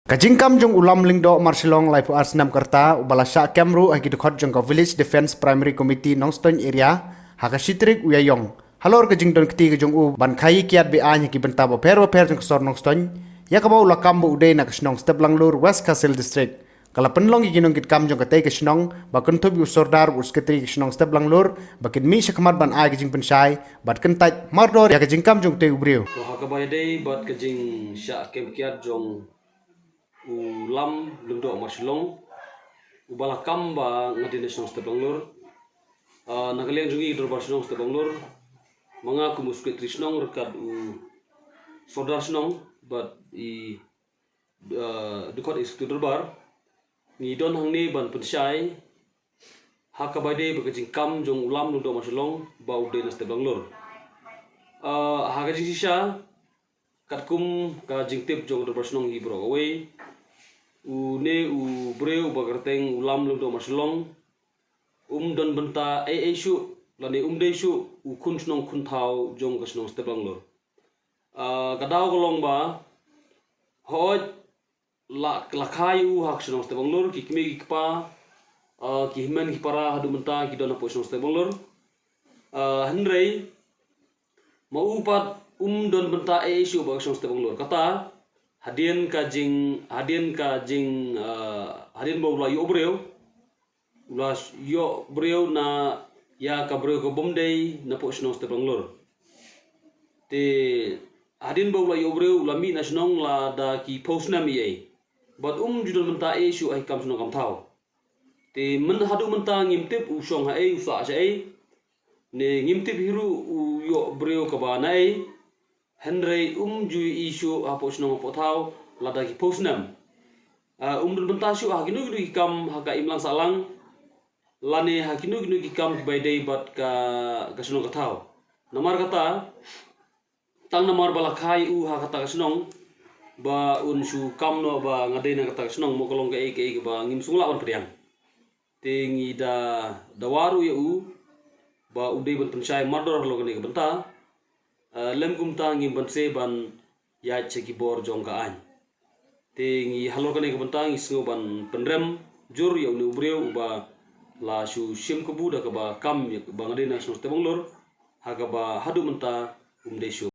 Kajingkam jong ulam lingdo marsilong lai puar senam kerta ubala sya kemru hagi dekhot jong ka village defense primary committee Nongshong area haka sitrik uyayong halor kajing don keti jong u ban khai kiat be an hagi benta bo per jong sor Nongshong ya ka la kam bo ude na Shnong Steplanglur West Castle district kala penlong gi ginong kit kam jong ka te Shnong ba kun thob yu sordar ur sketri Shnong Steplanglur ba kin mi shakmat ban a kajing pensai bat kentaj mardor ya kajing kam jong te ubriu to haka bay day bat kajing sya kem kiat jong ulam lungdo marsilong ubala kamba ngadine Shnong Steplanglur nakalian jungi Dorbar Shnong Steplanglur mga kumuskit Shnong rekat sodar Shnong but i dukot is to Dorbar ni don hangni ban pensai haka bade bakajing kam jong ulam lungdo marsilong ba ude na Steplanglur haka jisha katkum ka jingtip jong Dorbar Shnong hi bro away ne breu bagarteng ulam lungdo marsilong don benta shu lani de shu kun Shnong kun thau jong ka Shnong Steplanglur kadaw golong ba hoj la khai hak Shnong Steplanglur ki kme ki pa ki himen ki para hadu benta ki don po Shnong Steplanglur henrei mau upat don benta shu ba Shnong Steplanglur kata hadian bo la yo breu na ya ka breu ko bomdei na po Shnong Steplanglur te hadian bo la yo breu la mi na Shnong la da ki postnam ye but judul menta shu ai kam Shnong kam thau te men hadu menta ngimtip usong ha usa ja ne ngimtip hiru yo breu ka ba nai Henry jui isu apo Shnong apo thau lada ki postnam dul benta shu hakinu ki kam haka imlang salang lane hakinu ki kam by day bat ka Shnong ka thau namar kata tang namar bala khai hakata ka Shnong ba shu kam no ba ngadai na kata Shnong mo kolong ka ba ngim sungla on priang tingi dawaru ya ba ude ban pensai mardor lo ka benta lem kumta ngi banse ban ya cheki bor jong ka an te ngi halor kane ka bantang isngo ban penrem jur ya uni ubreu ba la shu shim kubu da ka ba kam ya ba ngade na Shnong Steplanglur ha ka ba hadu menta shu